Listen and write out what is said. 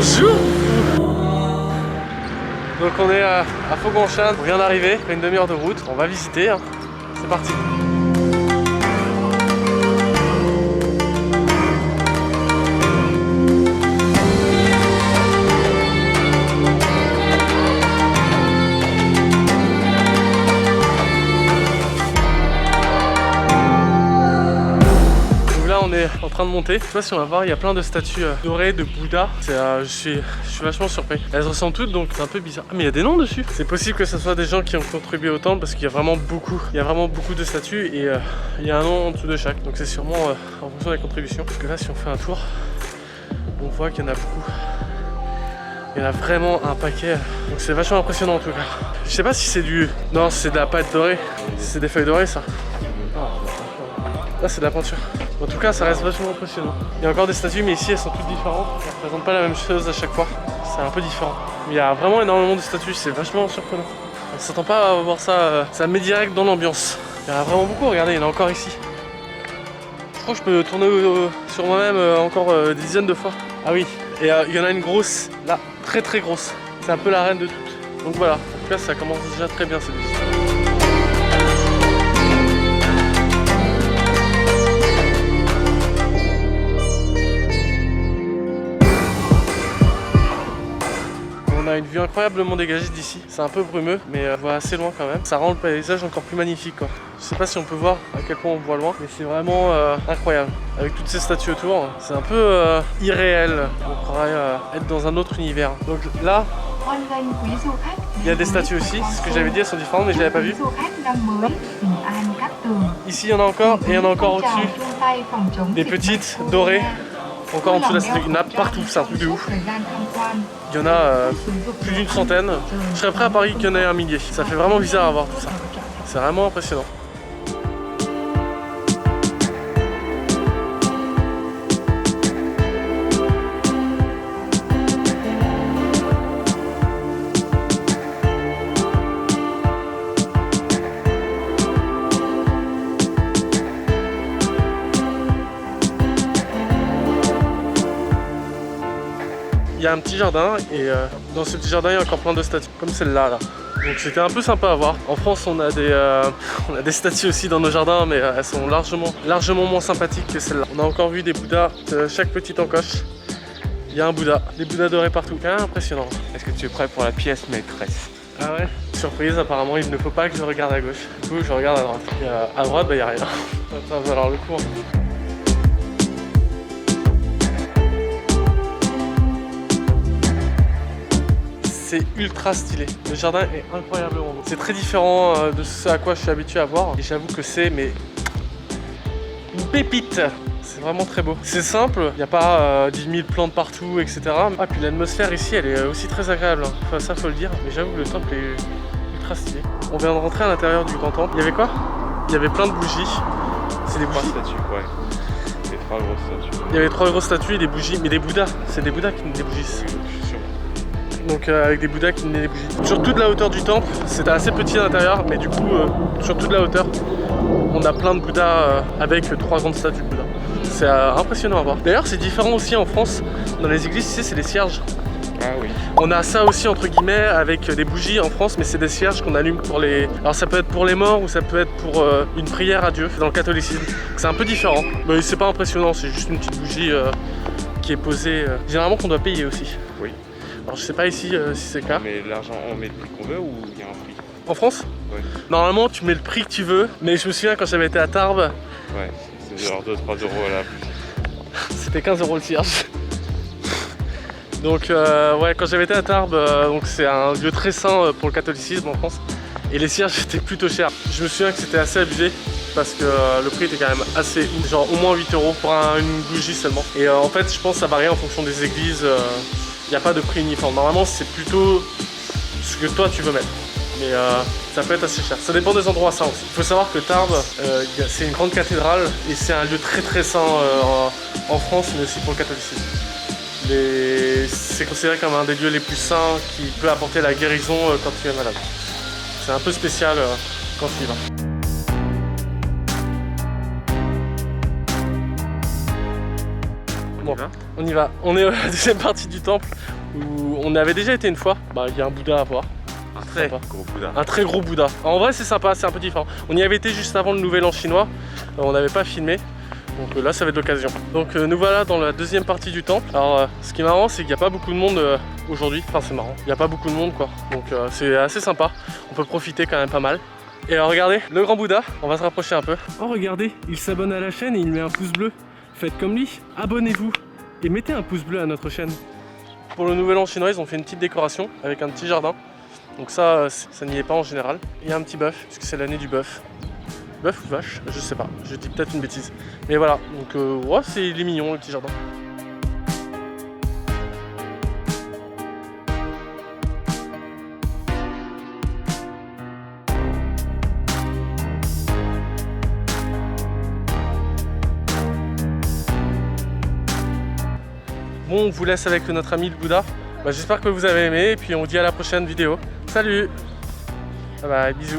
Bonjour. Donc on est à Faux-Grand-Chêne, on vient d'arriver, après une demi-heure de route, on va visiter, hein. C'est parti. On est en train de monter. Je sais pas si on va voir, il y a plein de statues dorées de Bouddha. Je suis vachement surpris. Elles ressemblent toutes, donc c'est un peu bizarre. Ah, mais il y a des noms dessus. C'est possible que ce soit des gens qui ont contribué au temple parce qu'il y a vraiment beaucoup. Il y a vraiment beaucoup de statues et il y a un nom en dessous de chaque. Donc c'est sûrement en fonction des contributions. Parce que là, si on fait un tour, on voit qu'il y en a beaucoup. Il y en a vraiment un paquet. Donc c'est vachement impressionnant en tout cas. Je sais pas si c'est du... Non, c'est de la pâte dorée. C'est des feuilles dorées ça. Là, c'est de la peinture. En tout cas, ça reste vachement impressionnant. Il y a encore des statues, mais ici, elles sont toutes différentes. Elles ne représentent pas la même chose à chaque fois. C'est un peu différent. Mais il y a vraiment énormément de statues. C'est vachement surprenant. On ne s'attend pas à voir ça. Ça met direct dans l'ambiance. Il y en a vraiment beaucoup. Regardez, il y en a encore ici. Je crois que je peux tourner sur moi-même encore des dizaines de fois. Ah oui. Et il y en a une grosse, là, très très grosse. C'est un peu la reine de toutes. Donc voilà. En tout cas, ça commence déjà très bien cette visite. On a une vue incroyablement dégagée d'ici. C'est un peu brumeux, mais on voit assez loin quand même. Ça rend le paysage encore plus magnifique, quoi. Je sais pas si on peut voir à quel point on voit loin, mais c'est vraiment incroyable. Avec toutes ces statues autour, c'est un peu irréel. On croirait être dans un autre univers. Donc là, il y a des statues aussi. Ce que j'avais dit, elles sont différentes, mais je l'avais pas vu. Ici, il y en a encore, et il y en a encore au-dessus. Des petites, dorées. Encore en dessous de la statue, il y en a partout, c'est un truc de ouf. Il y en a plus d'une centaine. Je serais prêt à parier qu'il y en ait un millier. Ça fait vraiment bizarre à voir tout ça. C'est vraiment impressionnant. Il y a un petit jardin et dans ce petit jardin il y a encore plein de statues comme celle-là là. Donc c'était un peu sympa à voir. En France on a des statues aussi dans nos jardins, mais elles sont largement moins sympathiques que celle-là. On a encore vu des Bouddhas de chaque petite encoche. Il y a un Bouddha, des Bouddhas dorés partout. Quand même impressionnant. Est-ce que tu es prêt pour la pièce maîtresse? Ah ouais? Surprise, apparemment il ne faut pas que je regarde à gauche. Du coup je regarde à droite. Et à droite bah il n'y a rien. Ça va valoir le coup. Hein. C'est ultra stylé. Le jardin est incroyablement beau. C'est très différent de ce à quoi je suis habitué à voir. Et j'avoue que c'est une pépite. C'est vraiment très beau. C'est simple, il n'y a pas 10 000 plantes partout, etc. Ah, puis l'atmosphère ici, elle est aussi très agréable. Enfin, ça, faut le dire. Mais j'avoue que le temple est ultra stylé. On vient de rentrer à l'intérieur du grand temple. Il y avait quoi? Il y avait plein de bougies. C'est des bougies. 3 statues, ouais. Les 3 grosses statues. Il y avait 3 grosses statues et des bougies. Mais des Bouddhas. C'est des Bouddhas qui ont des bougies. Donc avec des Bouddhas qui tenaient des bougies. Sur toute la hauteur du temple, c'était assez petit à l'intérieur, mais du coup, sur toute la hauteur, on a plein de Bouddhas avec 3 grandes statues de Bouddha. C'est impressionnant à voir. D'ailleurs, c'est différent aussi en France. Dans les églises, ici, c'est les cierges. Ah oui. On a ça aussi entre guillemets avec des bougies en France, mais c'est des cierges qu'on allume pour les... Alors ça peut être pour les morts ou ça peut être pour une prière à Dieu dans le catholicisme. C'est un peu différent, mais c'est pas impressionnant, c'est juste une petite bougie qui est posée. Généralement qu'on doit payer aussi. Oui. Alors je sais pas ici si c'est le cas. Mais l'argent, on met le prix qu'on veut ou il y a un prix? En France? Oui. Normalement tu mets le prix que tu veux, mais je me souviens quand j'avais été à Tarbes. Ouais, c'est genre 2-3 € à la bougie. C'était 15 € le cierge. Donc ouais, quand j'avais été à Tarbes, donc c'est un lieu très saint pour le catholicisme en France. Et les cierges étaient plutôt chers. Je me souviens que c'était assez abusé parce que le prix était quand même assez ouf, genre au moins 8 € pour une bougie seulement. Et en fait je pense que ça varie en fonction des églises. Il n'y a pas de prix uniforme. Normalement c'est plutôt ce que toi tu veux mettre. Mais ça peut être assez cher. Ça dépend des endroits saints aussi. Il faut savoir que Tarbes, c'est une grande cathédrale et c'est un lieu très très saint en France, mais aussi pour le catholicisme. C'est considéré comme un des lieux les plus saints qui peut apporter la guérison quand tu es malade. C'est un peu spécial quand tu y vas. Bon, on y va. On est à la deuxième partie du temple où on avait déjà été une fois. Bah, il y a un Bouddha à voir. Un très gros Bouddha. Un très gros Bouddha. En vrai, c'est sympa, c'est un peu différent. On y avait été juste avant le Nouvel An chinois. On n'avait pas filmé. Donc là, ça va être l'occasion. Donc nous voilà dans la deuxième partie du temple. Alors, ce qui est marrant, c'est qu'il n'y a pas beaucoup de monde aujourd'hui. Enfin, c'est marrant. Il n'y a pas beaucoup de monde, quoi. Donc c'est assez sympa. On peut profiter quand même pas mal. Et alors, regardez, le grand Bouddha. On va se rapprocher un peu. Oh, regardez, il s'abonne à la chaîne et il met un pouce bleu. Faites comme lui, abonnez-vous et mettez un pouce bleu à notre chaîne. Pour le Nouvel An chinois, ils ont fait une petite décoration avec un petit jardin. Donc ça n'y est pas en général. Il y a un petit bœuf, puisque c'est l'année du bœuf. Bœuf ou vache, je sais pas, je dis peut-être une bêtise. Mais voilà, donc ouais, il est mignon le petit jardin. Bon, on vous laisse avec notre ami le Bouddha. Bah, j'espère que vous avez aimé et puis on vous dit à la prochaine vidéo. Salut! Bye bye, bisous!